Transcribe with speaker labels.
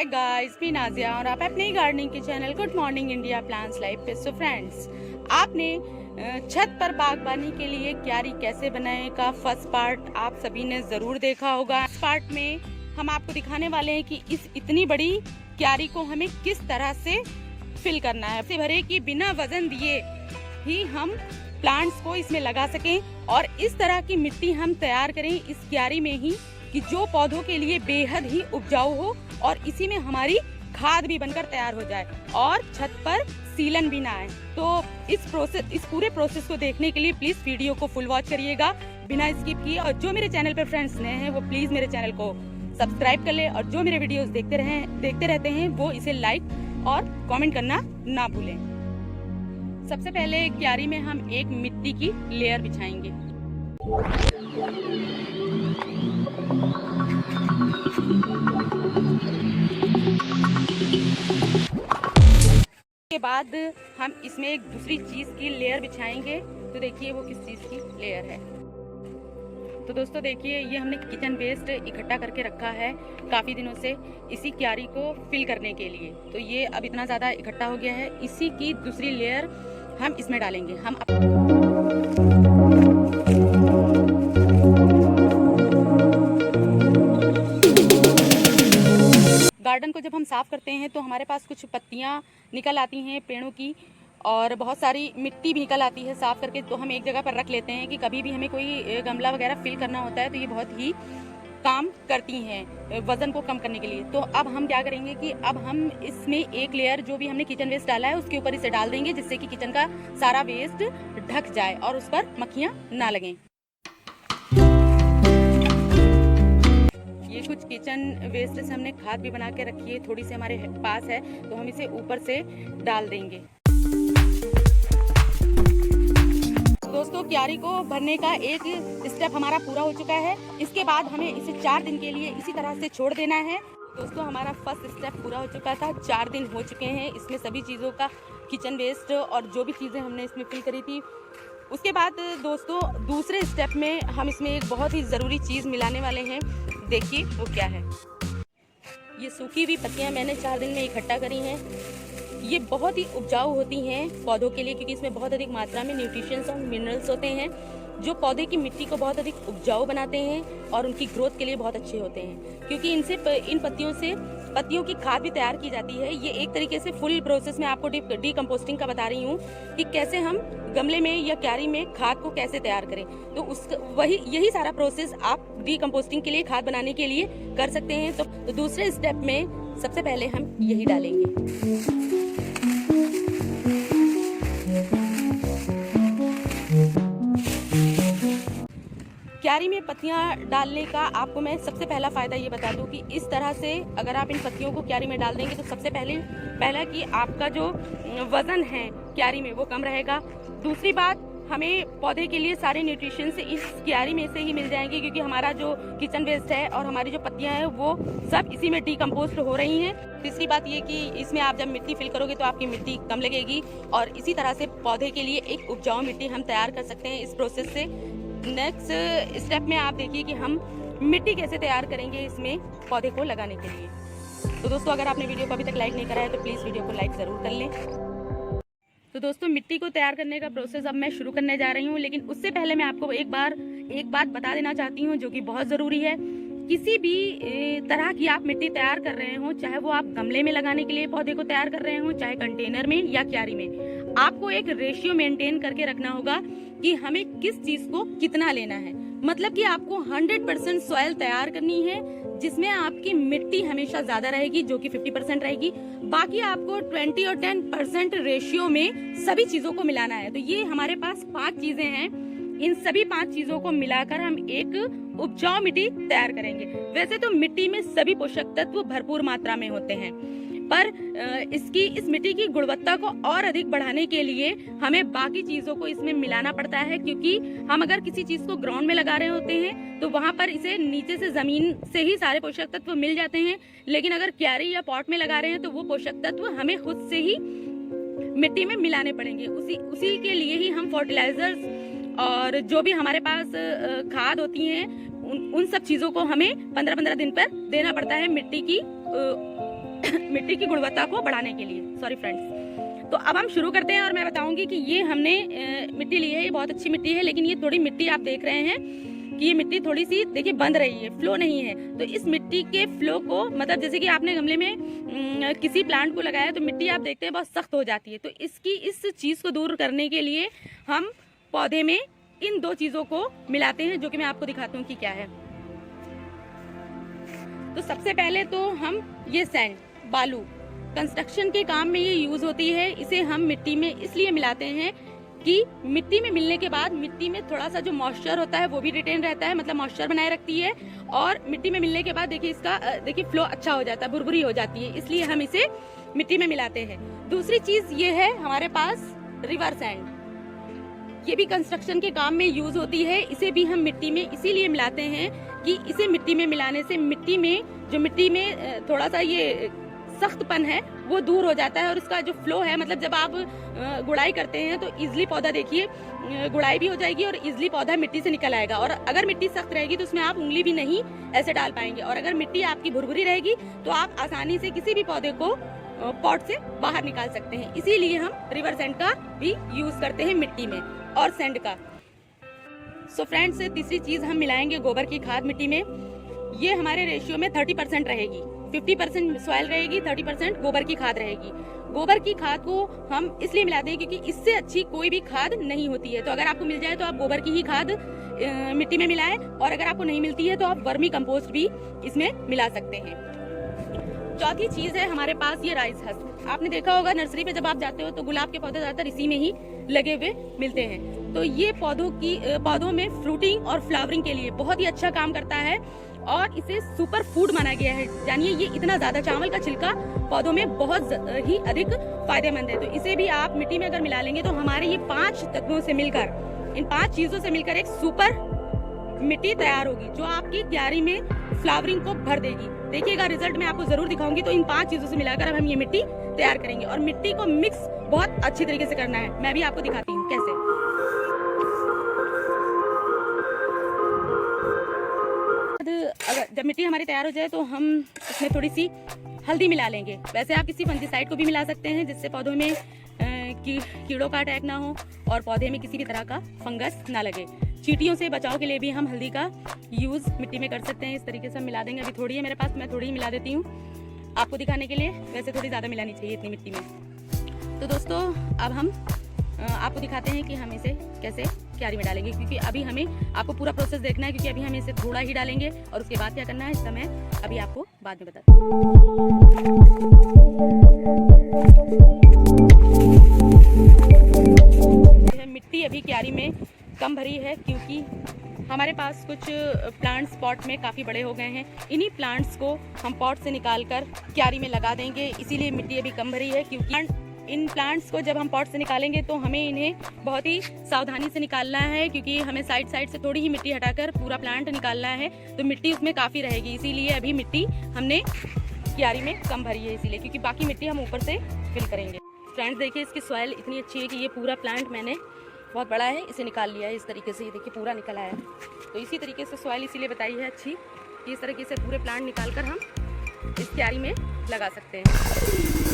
Speaker 1: Back guys, मैं नाजिया और आप अपने गार्डनिंग के channel good morning India plants life पे। सो फ्रेंड्स, आपने छत पर बागबानी के लिए क्यारी कैसे बनाए का फर्स्ट पार्ट आप सभी ने ज़रूर देखा होगा। इस पार्ट में हम आपको दिखाने वाले हैं कि इस इतनी बड़ी क्यारी को हमें किस तरह से फिल करना है, से भरे कि बिना वजन दिए ही हम प्लांट्स को इसमें लगा सकें और इस तरह की मिट्टी हम तैयार करें इस क्यारी में ही कि जो पौधों के लिए बेहद ही उपजाऊ हो और इसी में हमारी खाद भी बनकर तैयार हो जाए और छत पर सीलन भी ना आए। तो इस पूरे प्रोसेस को देखने के लिए प्लीज वीडियो को फुल वॉच करिएगा बिना स्किप किए। और जो मेरे चैनल पर फ्रेंड्स नए हैं वो प्लीज मेरे चैनल को सब्सक्राइब कर ले और जो मेरे वीडियोस देखते रहते हैं वो इसे लाइक और कमेंट करना ना भूलें। सबसे पहले क्यारी में हम एक मिट्टी की लेयर बिछाएंगे। के बाद हम इसमें एक दूसरी चीज की लेयर बिछाएंगे। तो देखिए वो किस चीज की लेयर है। तो दोस्तों देखिए, ये हमने किचन वेस्ट इकट्ठा करके रखा है काफी दिनों से इसी क्यारी को फिल करने के लिए। तो ये अब इतना ज्यादा इकट्ठा हो गया है, इसी की दूसरी लेयर हम इसमें डालेंगे। हम गार्डन को जब हम साफ करते हैं तो हमारे पास कुछ पत्तियां निकल आती हैं पेड़ों की और बहुत सारी मिट्टी भी निकल आती है साफ करके। तो हम एक जगह पर रख लेते हैं कि कभी भी हमें कोई गमला वगैरह फिल करना होता है तो ये बहुत ही काम करती हैं वजन को कम करने के लिए। तो अब हम क्या करेंगे कि अब हम इसमें एक लेयर जो भी हमने किचन वेस्ट डाला है उसके ऊपर इसे डाल देंगे, जिससे कि किचन का सारा वेस्ट ढक जाए और उस पर मक्खियां ना लगें। ये कुछ किचन वेस्ट से हमने खाद भी बना के रखी है, थोड़ी सी हमारे पास है तो हम इसे ऊपर से डाल देंगे। दोस्तों, क्यारी को भरने का एक स्टेप हमारा पूरा हो चुका है। इसके बाद हमें इसे 4 दिन के लिए इसी तरह से छोड़ देना है। दोस्तों, हमारा फर्स्ट स्टेप पूरा हो चुका था, 4 दिन हो चुके हैं। इसमें सभी चीज़ों का किचन वेस्ट और जो भी चीज़ें हमने इसमें फिल करी थी। उसके बाद दोस्तों दूसरे स्टेप में हम इसमें एक बहुत ही ज़रूरी चीज़ मिलाने वाले हैं। देखिए वो क्या है। ये सूखी हुई पत्तियां मैंने 4 दिन में इकट्ठा करी हैं। ये बहुत ही उपजाऊ होती हैं पौधों के लिए, क्योंकि इसमें बहुत अधिक मात्रा में न्यूट्रिशंस और मिनरल्स होते हैं जो पौधे की मिट्टी को बहुत अधिक उपजाऊ बनाते हैं और उनकी ग्रोथ के लिए बहुत अच्छे होते हैं। क्योंकि इन पत्तियों की खाद भी तैयार की जाती है। ये एक तरीके से फुल प्रोसेस में आपको डीकम्पोस्टिंग का बता रही हूँ कि कैसे हम गमले में या क्यारी में खाद को कैसे तैयार करें। तो यही सारा प्रोसेस आप डीकम्पोस्टिंग के लिए, खाद बनाने के लिए कर सकते हैं। तो दूसरे स्टेप में सबसे पहले हम यही डालेंगे। क्यारी में पत्तियां डालने का आपको मैं सबसे पहला फायदा ये बता दूं कि इस तरह से अगर आप इन पत्तियों को क्यारी में डाल देंगे तो सबसे पहला कि आपका जो वजन है क्यारी में वो कम रहेगा। दूसरी बात, हमें पौधे के लिए सारे न्यूट्रिशन से इस क्यारी में से ही मिल जाएंगे, क्योंकि हमारा जो किचन वेस्ट है और हमारी जो पत्तियां हैं वो सब इसी में डीकम्पोस्ट हो रही हैं। तीसरी बात ये कि इसमें आप जब मिट्टी फिल करोगे तो आपकी मिट्टी कम लगेगी और इसी तरह से पौधे के लिए एक उपजाऊ मिट्टी हम तैयार कर सकते हैं इस प्रोसेस से। नेक्स्ट स्टेप में आप देखिए कि हम मिट्टी कैसे तैयार करेंगे इसमें पौधे को लगाने के लिए। तो दोस्तों, अगर आपने वीडियो को अभी तक लाइक नहीं करा है तो प्लीज़ वीडियो को लाइक ज़रूर कर लें। तो दोस्तों, मिट्टी को तैयार करने का प्रोसेस अब मैं शुरू करने जा रही हूँ, लेकिन उससे पहले मैं आपको एक बात बता देना चाहती हूँ जो कि बहुत ज़रूरी है। किसी भी तरह की आप मिट्टी तैयार कर रहे हो, चाहे वो आप गमले में लगाने के लिए पौधे को तैयार कर रहे हो, चाहे कंटेनर में या क्यारी में, आपको एक रेशियो मेंटेन करके रखना होगा कि हमें किस चीज को कितना लेना है। मतलब कि आपको 100% सॉइल तैयार करनी है जिसमें आपकी मिट्टी हमेशा ज्यादा रहेगी जो कि 50% रहेगी। बाकी आपको 20 और 10% रेशियो में सभी चीजों को मिलाना है। तो ये हमारे पास 5 चीजें हैं। इन सभी 5 चीजों को मिलाकर हम एक उपजाऊ मिट्टी तैयार करेंगे। वैसे तो मिट्टी में सभी पोषक तत्व भरपूर मात्रा में होते हैं, पर इस मिट्टी की गुणवत्ता को और अधिक बढ़ाने के लिए हमें बाकी चीजों को इसमें मिलाना पड़ता है। क्योंकि हम अगर किसी चीज को ग्राउंड में लगा रहे होते हैं तो वहां पर इसे नीचे से जमीन से ही सारे पोषक तत्व मिल जाते हैं, लेकिन अगर क्यारी या पॉट में लगा रहे हैं तो वो पोषक तत्व हमें खुद से ही मिट्टी में मिलाने पड़ेंगे। उसी के लिए ही हम फर्टिलाइजर्स और जो भी हमारे पास खाद होती हैं उन सब चीजों को हमें 15-15 दिन पर देना पड़ता है मिट्टी की मिट्टी की गुणवत्ता को बढ़ाने के लिए। Sorry friends. तो अब हम शुरू करते हैं और मैं बताऊंगी कि ये हमने मिट्टी ली है, ये बहुत अच्छी मिट्टी है, लेकिन ये थोड़ी मिट्टी आप देख रहे हैं कि ये मिट्टी थोड़ी सी देखिए बंद रही है, फ्लो नहीं है। तो इस मिट्टी के फ्लो को, मतलब जैसे कि आपने गमले में किसी प्लांट को लगाया तो मिट्टी आप देखते हैं बहुत सख्त हो जाती है। तो इस चीज़ को दूर करने के लिए हम पौधे में इन दो चीज़ों को मिलाते हैं, जो कि मैं आपको दिखाती हूँ कि क्या है। तो सबसे पहले तो हम ये सैंड, बालू, कंस्ट्रक्शन के काम में ये यूज होती है। इसे हम मिट्टी में इसलिए मिलाते हैं कि मिट्टी में मिलने के बाद मिट्टी में थोड़ा सा जो मॉइस्चर होता है वो भी रिटेन रहता है, मतलब मॉइस्चर बनाए रखती है। और मिट्टी में मिलने के बाद देखिए इसका फ्लो अच्छा हो जाता है, भुरभुरी हो जाती है, इसलिए हम इसे मिट्टी में मिलाते हैं। दूसरी चीज ये है हमारे पास रिवर सैंड, ये भी कंस्ट्रक्शन के काम में यूज होती है। इसे भी हम मिट्टी में इसीलिए मिलाते हैं कि इसे मिट्टी में मिलाने से मिट्टी में थोड़ा सा ये सख्तपन है वो दूर हो जाता है और इसका जो फ्लो है, मतलब जब आप गुड़ाई करते हैं तो इजिली पौधा देखिए गुड़ाई भी हो जाएगी और इजिली पौधा मिट्टी से निकल आएगा। और अगर मिट्टी सख्त रहेगी तो उसमें आप उंगली भी नहीं ऐसे डाल पाएंगे, और अगर मिट्टी आपकी भुरभुरी रहेगी तो आप आसानी से किसी भी पौधे को पॉट से बाहर निकाल सकते हैं। इसीलिए हम रिवर सैंड का भी यूज करते हैं मिट्टी में, और सैंड का। सो फ्रेंड्स, तीसरी चीज हम मिलाएंगे गोबर की खाद मिट्टी में। ये हमारे रेशियो में 30% रहेगी, 50% सॉइल रहेगी, 30% गोबर की खाद रहेगी। गोबर की खाद को हम इसलिए मिलाते हैं क्योंकि इससे अच्छी कोई भी खाद नहीं होती है। तो अगर आपको मिल जाए तो आप गोबर की ही खाद मिट्टी में मिलाएं, और अगर आपको नहीं मिलती है तो आप वर्मी कंपोस्ट भी इसमें मिला सकते हैं। चौथी चीज है हमारे पास ये राइस हस्क। आपने देखा होगा नर्सरी पे जब आप जाते हो तो गुलाब के पौधे ज्यादातर इसी में ही लगे हुए मिलते हैं। तो ये पौधों में फ्रूटिंग और फ्लावरिंग के लिए बहुत ही अच्छा काम करता है, और इसे सुपर फूड माना गया है। जानिए ये इतना ज्यादा, चावल का छिलका पौधों में बहुत ही अधिक फायदेमंद है। तो इसे भी आप मिट्टी में अगर मिला लेंगे तो हमारे ये 5 तत्वों से मिलकर, इन 5 चीजों से मिलकर एक सुपर मिट्टी तैयार होगी जो आपकी क्यारी में फ्लावरिंग को भर देगी। देखिएगा रिजल्ट मैं आपको जरूर दिखाऊंगी। तो इन 5 चीजों से मिलाकर अब हम ये मिट्टी तैयार करेंगे, और मिट्टी को मिक्स बहुत अच्छी तरीके से करना है। मैं भी आपको दिखाती हूँ कैसे। अगर जब मिट्टी हमारी तैयार हो जाए तो हम इसमें थोड़ी सी हल्दी मिला लेंगे। वैसे आप किसी फंजीसाइड को भी मिला सकते हैं जिससे पौधों में कीड़ों का अटैक ना हो और पौधे में किसी भी तरह का फंगस ना लगे। चींटियों से बचाव के लिए भी हम हल्दी का यूज मिट्टी में कर सकते हैं। इस तरीके से हम मिला देंगे। अभी थोड़ी है मेरे पास, मैं थोड़ी ही मिला देती हूँ आपको दिखाने के लिए। वैसे थोड़ी ज्यादा मिलानी चाहिए इतनी मिट्टी में। तो दोस्तों अब हम आपको दिखाते हैं कि हम इसे कैसे क्यारी में डालेंगे, क्योंकि अभी हमें आपको पूरा प्रोसेस देखना है, क्योंकि अभी हम इसे थोड़ा ही डालेंगे और उसके बाद क्या करना है इसका मैं अभी आपको बाद में बताती हूँ। मिट्टी अभी क्यारी में कम भरी है क्योंकि हमारे पास कुछ प्लांट्स पॉट में काफ़ी बड़े हो गए हैं। इन्हीं प्लांट्स को हम पॉट से निकालकर क्यारी में लगा देंगे, इसीलिए मिट्टी अभी कम भरी है। क्योंकि इन प्लांट्स को जब हम पॉट से निकालेंगे तो हमें इन्हें बहुत ही सावधानी से निकालना है, क्योंकि हमें साइड से थोड़ी ही मिट्टी हटाकर पूरा प्लांट निकालना है, तो मिट्टी उसमें काफ़ी रहेगी। इसीलिए अभी मिट्टी हमने क्यारी में कम भरी है, इसीलिए, क्योंकि बाकी मिट्टी हम ऊपर से फिल करेंगे। फ्रेंड्स देखिए इसकी सॉइल इतनी अच्छी है कि ये पूरा प्लांट मैंने बहुत बड़ा है इसे निकाल लिया है इस तरीके से। ये देखिए पूरा निकल आया है। तो इसी तरीके से सॉइल इसीलिए बताई है अच्छी कि इस तरीके से पूरे प्लांट निकाल कर हम इस क्यारी में लगा सकते हैं।